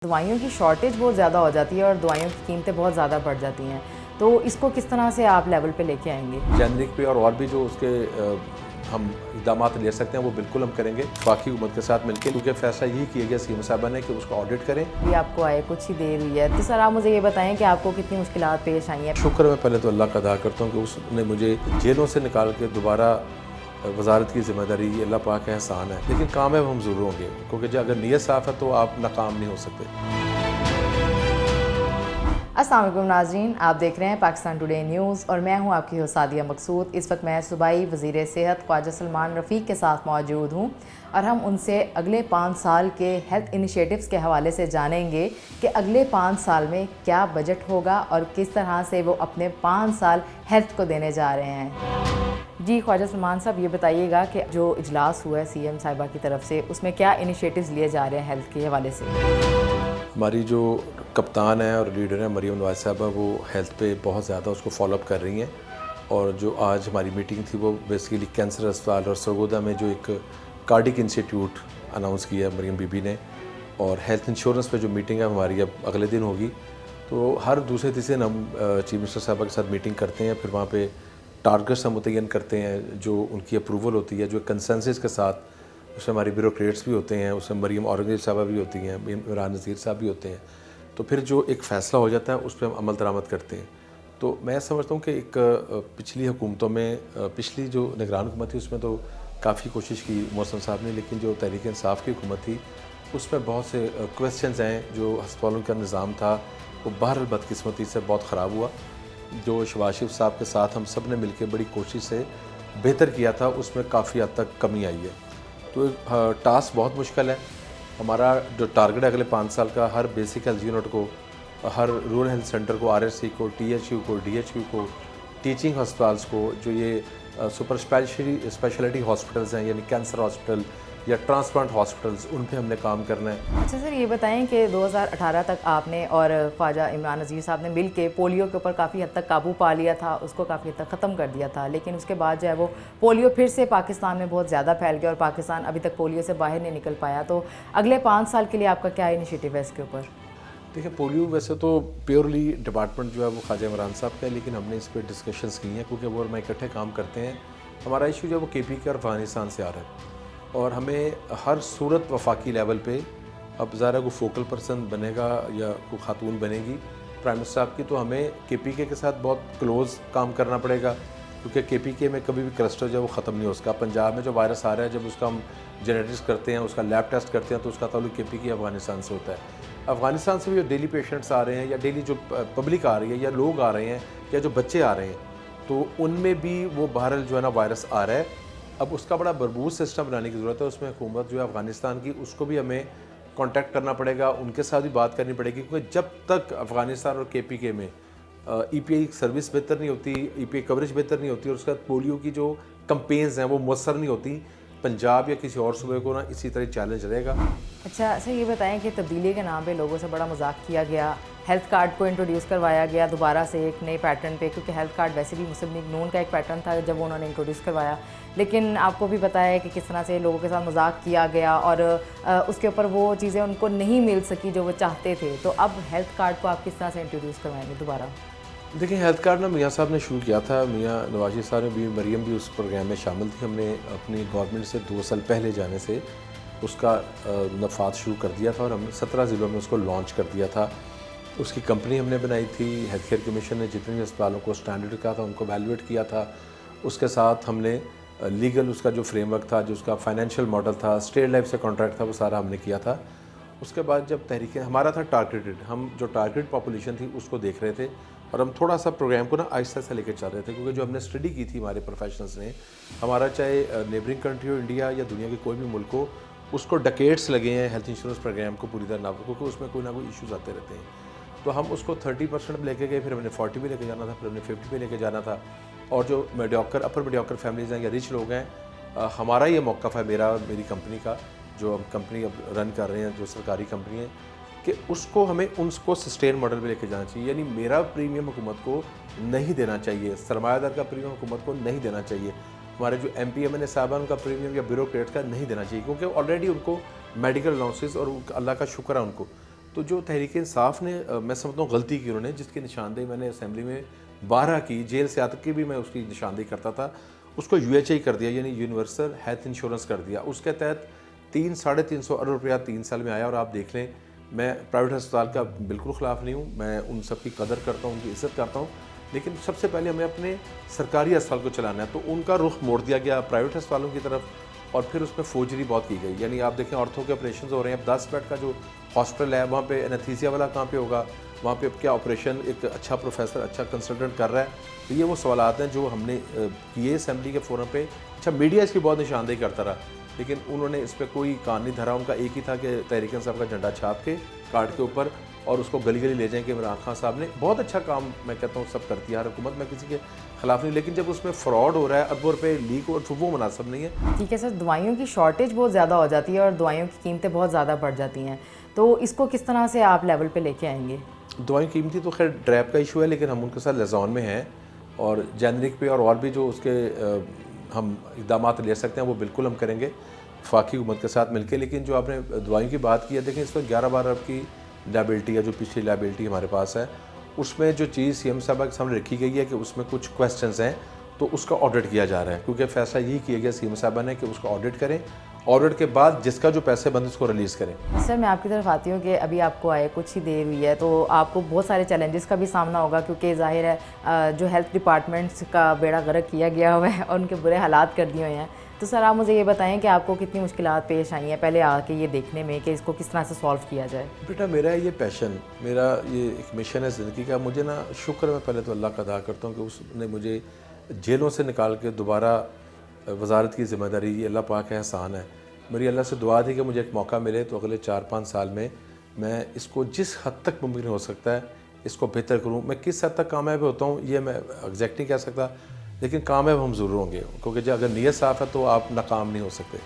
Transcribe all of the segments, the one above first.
दवाइयों की शॉर्टेज बहुत ज़्यादा हो जाती है और दवाइयों की कीमतें बहुत ज़्यादा बढ़ जाती हैं, तो इसको किस तरह से आप लेवल पे लेके आएंगे? जेनरिक पे और भी जो उसके हम इकदाम ले सकते हैं वो बिल्कुल हम करेंगे बाकी हुकूमत के साथ मिलकर, क्योंकि फैसला यही किया गया सीएम साहबा ने कि उसको ऑडिट करें। ये आपको आए कुछ ही देर हुई है, तो सर आप मुझे ये बताएं कि आपको कितनी मुश्किलात पेश आई हैं? शुक्र मैं पहले तो अल्लाह का अदा करता हूँ कि उसने मुझे जेलों से निकाल के दोबारा वजारत की जिम्मेदारी, ये अल्लाह पाक का एहसान है। लेकिन कामयाब हम ज़रूर होंगे, क्योंकि जो अगर नीयत साफ़ है तो आप नाकाम नहीं हो सकते। अस्सलाम वालेकुम नाज़रीन, आप देख रहे हैं पाकिस्तान टुडे न्यूज़ और मैं हूं आपकी होस्ट सादिया मकसूद। इस वक्त मैं सूबाई वज़ीर सेहत ख्वाजा सलमान रफ़ीक के साथ मौजूद हूं और हम उनसे अगले 5 साल के हेल्थ इनिशिएटिव्स के हवाले से जानेंगे कि अगले 5 साल में क्या बजट होगा और किस तरह से वो अपने 5 साल हेल्थ को देने जा रहे हैं। जी ख्वाजा सलमान साहब, ये बताइएगा कि जो इजलास हुआ है सीएम साहिबा की तरफ से, उसमें क्या इनिशिएटिव्स लिए जा रहे हैं हेल्थ के हवाले से? हमारी जो कप्तान है और लीडर है मरीम नवाज साहबा, वो हेल्थ पे बहुत ज़्यादा उसको फॉलोअप कर रही हैं। और जो आज हमारी मीटिंग थी वो बेसिकली कैंसर अस्पताल और सरगोदा में जो एक कार्डिक इंस्टीट्यूट अनाउंस किया है मरीम बीबी ने, और हेल्थ इंश्योरेंस पे जो मीटिंग है हमारी अब अगले दिन होगी। तो हर दूसरे तीसरे दिन हम चीफ मिनिस्टर साहबा के साथ मीटिंग करते हैं, फिर वहाँ पे टारगेट्स हम मुतय्यन करते हैं, जो उनकी अप्रूवल होती है, जो कंसेंसस के साथ। उसमें हमारी ब्यूरोक्रेट्स भी होते हैं, उसमें मरीम औरंगजेब साहबा भी होती हैं, इमरान नज़ीर साहब भी होते हैं। तो फिर जो एक फ़ैसला हो जाता है उस पर हम अमल दरामद करते हैं। तो मैं समझता हूँ कि एक पिछली हुकूमतों में पिछली जो निगरान हुकूमत थी उसमें तो काफ़ी कोशिश की मौसम साहब ने, लेकिन जो तहरीक इंसाफ की हुकूमत थी उसमें बहुत से क्वेश्चंस हैं। जो अस्पतालों का निज़ाम था वो बहरहाल बदकिस्मती से बहुत ख़राब हुआ। जो शहबाज शरीफ साहब के साथ हम सब ने मिलकर बड़ी कोशिश से बेहतर किया था, उसमें काफ़ी हद तक कमी आई है। तो टास्क बहुत मुश्किल है। हमारा जो टारगेट है अगले 5 साल का, हर बेसिक हेल्थ यूनिट को, हर रूरल हेल्थ सेंटर को, आरएससी को, टीएचयू को, डीएचयू को, टीचिंग हॉस्पिटल्स को, जो ये सुपर स्पेशलिटी हॉस्पिटल्स हैं यानी कैंसर हॉस्पिटल या ट्रांसप्लांट हॉस्पिटल्स, उन पे हमने काम करना है। अच्छा सर, ये बताएं कि 2018 तक आपने और ख्वाजा इमरान नज़ीर साहब ने मिल के पोलियो के ऊपर काफ़ी हद तक काबू पा लिया था, उसको काफ़ी हद तक ख़त्म कर दिया था, लेकिन उसके बाद जो है वो पोलियो फिर से पाकिस्तान में बहुत ज़्यादा फैल गया और पाकिस्तान अभी तक पोलियो से बाहर नहीं निकल पाया। तो अगले 5 साल के लिए आपका क्या इनिशिएटिव है इसके ऊपर? देखिए, पोलियो वैसे तो प्योरली डिपार्टमेंट जो है वो ख्वाजा इमरान साहब का है, लेकिन हमने इस पर डिस्कशंस की हैं क्योंकि वो और मैं इकट्ठे काम करते हैं। हमारा इशू जो है वो केपी के और अफगानिस्तान से आ रहा है, और हमें हर सूरत वफाकी लेवल पे, अब ज़रा को फोकल पर्सन बनेगा या कोई खातून बनेगी प्राइम मिनिस्टर साहब की, तो हमें केपीके के साथ बहुत क्लोज़ काम करना पड़ेगा, क्योंकि केपीके में कभी भी क्लस्टर जो है वो ख़त्म नहीं हो सका। पंजाब में जो वायरस आ रहा है, जब उसका हम जेनेटिक्स करते हैं, उसका लैब टेस्ट करते हैं, तो उसका ताल्लुक केपीके अफगानिस्तान से होता है। अफगानिस्तान से भी जो डेली पेशेंट्स आ रहे हैं या डेली जो पब्लिक आ रही है या लोग आ रहे हैं या जो बच्चे आ रहे हैं, तो उनमें भी वो बहरहाल जो है ना वायरस आ रहा है। अब उसका बड़ा भरपूर सिस्टम बनाने की ज़रूरत है। उसमें हुकूमत जो है अफ़गानिस्तान की, उसको भी हमें कांटेक्ट करना पड़ेगा, उनके साथ भी बात करनी पड़ेगी, क्योंकि जब तक अफ़गानिस्तान और केपीके में ईपीआई सर्विस बेहतर नहीं होती, ईपीआई कवरेज बेहतर नहीं होती, और उसके बाद पोलियो की जो कंपेन्स हैं वो मुयसर नहीं होती, पंजाब या किसी और सूबे को ना इसी तरह चैलेंज रहेगा। अच्छा सर, ये बताएं कि तब्दीली के नाम पे लोगों से बड़ा मजाक किया गया, हेल्थ कार्ड को इंट्रोड्यूस करवाया गया दोबारा से एक नए पैटर्न पे, क्योंकि हेल्थ कार्ड वैसे भी मुस्लिम लीग नून का एक पैटर्न था जब उन्होंने इंट्रोड्यूस करवाया, लेकिन आपको भी पता है कि किस तरह से लोगों के साथ मजाक किया गया और उसके ऊपर वो चीज़ें उनको नहीं मिल सकी जो वो चाहते थे। तो अब हेल्थ कार्ड को आप किस तरह से इंट्रोड्यूस करवाएंगे दोबारा? देखिए, हेल्थ कार्ड ना मियाँ साहब ने शुरू किया था, मियाँ नवाज साहब ने भी, मरीम भी उस प्रोग्राम में शामिल थी। हमने अपनी गवर्नमेंट से 2 साल पहले जाने से उसका नफाद शुरू कर दिया था और हमने 17 ज़िलों में उसको लॉन्च कर दिया था। उसकी कंपनी हमने बनाई थी। हेल्थ केयर कमीशन ने जितने भी अस्पतालों को स्टैंडर्ड कहा था उनको वैल्यूएट किया था। उसके साथ हमने लीगल उसका जो फ्रेमवर्क था, जो उसका फाइनेंशियल मॉडल था, स्टेट लाइफ से कॉन्ट्रैक्ट था, वो सारा हमने किया था। उसके बाद जब तहरीकें, हमारा था टारगेटेड, हम जो टारगेट पॉपुलेशन थी उसको देख रहे थे, और हम थोड़ा सा प्रोग्राम को ना आहिस्ता से लेकर चल रहे थे, क्योंकि जो हमने स्टडी की थी हमारे प्रोफेशनल्स ने, हमारा चाहे नेबरिंग कंट्री हो, इंडिया या दुनिया के कोई भी मुल्क हो, उसको डकेट्स लगे हैं हेल्थ इंश्योरेंस प्रोग्राम को पूरी तरह ना, क्योंकि उसमें कोई ना कोई इश्यूज आते रहते हैं। तो हम उसको 30% लेके गए, फिर हमने 40 भी लेके जाना था, फिर हमने 50 भी लेके जाना था। और जो मीडियोकर, अपर मीडियोकर फैमिलीज़ हैं या रिच लोग हैं, हमारा ये मौक़िफ़ है, मेरा और मेरी कंपनी का, जो हम कंपनी अब रन कर रहे हैं, जो सरकारी कंपनी है, कि उसको हमें उनको सस्टेन मॉडल में लेके जाना चाहिए। यानी मेरा प्रीमियम हुकूमत को नहीं देना चाहिए, सरमायादार का प्रीमियम हुकूमत को नहीं देना चाहिए, हमारे जो MPMN साहबान का प्रीमियम या ब्यूरोक्रेट का नहीं देना चाहिए, क्योंकि ऑलरेडी उनको मेडिकल अलाउंसेस और अल्लाह का शुक्र है उनको तो जो तहरीक इंसाफ ने मैं समझता हूँ गलती की उन्होंने, जिसकी निशानदेही मैंने असेंबली में 12 की, जेल से आतक की भी मैं उसकी निशानदेही करता था, उसको UHI कर दिया, यानी यूनिवर्सल हेल्थ इंश्योरेंस कर दिया। उसके तहत 300-350 अरब रुपया 3 साल में आया। और आप देख लें, मैं प्राइवेट अस्पताल का बिल्कुल ख़िलाफ़ नहीं हूँ, मैं उन सब की कदर करता हूँ, उनकी इज़्ज़त करता हूँ, लेकिन सबसे पहले हमें अपने सरकारी अस्पताल को चलाना है। तो उनका रुख मोड़ दिया गया प्राइवेट अस्पतालों की तरफ, और फिर उसमें फोर्जरी बहुत की गई। यानी आप देखें, ऑर्थो के ऑपरेशन हो रहे हैं, अब 10 बेड का जो हॉस्पिटल है वहाँ पे एनेस्थीसिया वाला कहाँ पे होगा, वहाँ पे अब क्या ऑपरेशन एक अच्छा प्रोफेसर, अच्छा कंसल्टेंट कर रहा है। तो ये वो सवालात हैं जो हमने किए असेंबली के फोरम पे। अच्छा, मीडिया इसकी बहुत निशानदेही करता रहा, लेकिन उन्होंने इस पर कोई कान नहीं धरा। उनका एक ही था कि तहरीक इंसाफ का झंडा छाप के कार्ड के ऊपर और उसको गली गली ले जाएंगे। इमरान खान साहब ने बहुत अच्छा काम, मैं कहता हूँ, सब करती है हर हुकूमत, मैं किसी के खिलाफ नहीं, लेकिन जब उसमें फ्रॉड हो रहा है, अरबों रुपये लीक हो, तो वो मुनासिब नहीं है। ठीक है सर, दवाइयों की शॉर्टेज बहुत ज़्यादा हो जाती है और दवाइयों की कीमतें बहुत ज़्यादा बढ़ जाती हैं, तो इसको किस तरह से आप लेवल पे लेके आएंगे? दवाई कीमती तो खैर ड्रैप का इशू है, लेकिन हम उनके साथ लिज़ान में हैं, और जेनरिक पे और भी जो उसके हम इक़दाम ले सकते हैं वो बिल्कुल हम करेंगे वफाकी हुकूमत के साथ मिलकर। लेकिन जो आपने दवाइयों की बात की है, देखें, इस पर 11-12 अरब की लायबिलिटी है, जो पिछली लायबिलिटी हमारे पास है। उसमें जो चीज़ CM साहब के सामने रखी गई है कि उसमें कुछ क्वेश्चंस हैं, तो उसका ऑडिट किया जा रहा है, क्योंकि फ़ैसला यही किया गया CM साहब ने कि उसका ऑडिट करें, ऑडिट के बाद जिसका जो पैसे बंद उसको रिलीज़ करें। सर, मैं आपकी तरफ आती हूँ कि अभी आपको आए कुछ ही देर हुई है, तो आपको बहुत सारे चैलेंजेस का भी सामना होगा, क्योंकि ज़ाहिर है जो हेल्थ डिपार्टमेंट्स का बेड़ा गर्क किया गया हुआ है और उनके बुरे हालात कर दिए हुए हैं। तो सर, आप मुझे ये बताएं कि आपको कितनी मुश्किलात पेश आई हैं पहले आके ये देखने में कि इसको किस तरह से सॉल्व किया जाए? बेटा, मेरा ये पैशन, मेरा ये एक मिशन है ज़िंदगी का। मुझे ना शुक्र, मैं पहले तो अल्लाह का अदा करता हूँ कि उसने मुझे जेलों से निकाल के दोबारा वजारत की ज़िम्मेदारी, ये अल्लाह पाक का एहसान है। मेरी अल्लाह से दुआ थी कि मुझे एक मौका मिले तो अगले 4-5 साल में मैं इसको जिस हद तक मुमकिन हो सकता है इसको बेहतर करूँ। मैं किस हद तक कामयाब होता हूँ ये मैं एग्जैक्ट नहीं कह सकता, लेकिन कामयाब हम ज़रूर होंगे, क्योंकि जब अगर नीयत साफ़ है तो आप नाकाम नहीं हो सकते।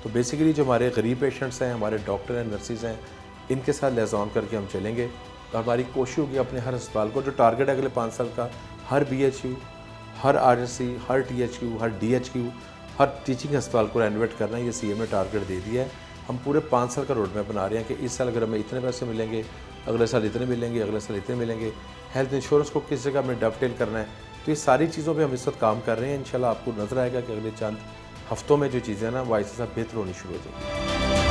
तो बेसिकली जो हमारे गरीब पेशेंट्स हैं, हमारे डॉक्टर हैं, नर्सिस हैं, इनके साथ लिज़ान करके हम चलेंगे। और हमारी कोशिश होगी अपने हर अस्पताल को, जो टारगेट है अगले 5 साल का, हर BHU, हर RSC, हर THQ, हर DHQ, हर टीचिंग अस्पताल को रेनोवेट करना है। ये CM ने टारगेट दे दिया है। हम पूरे 5 साल का रोड मैप बना रहे हैं कि इस साल अगर हमें इतने पैसे मिलेंगे, अगले साल इतने मिलेंगे, अगले साल इतने मिलेंगे। हेल्थ इंश्योरेंस को किस जगह हमें डबटेल करना है, तो ये सारी चीज़ों पे हम इस वक्त काम कर रहे हैं। इंशाल्लाह आपको नज़र आएगा कि अगले चंद हफ्तों में जो चीज़ें हैं ना, वो ऐसे सब बेहतर होनी शुरू हो जाएंगी।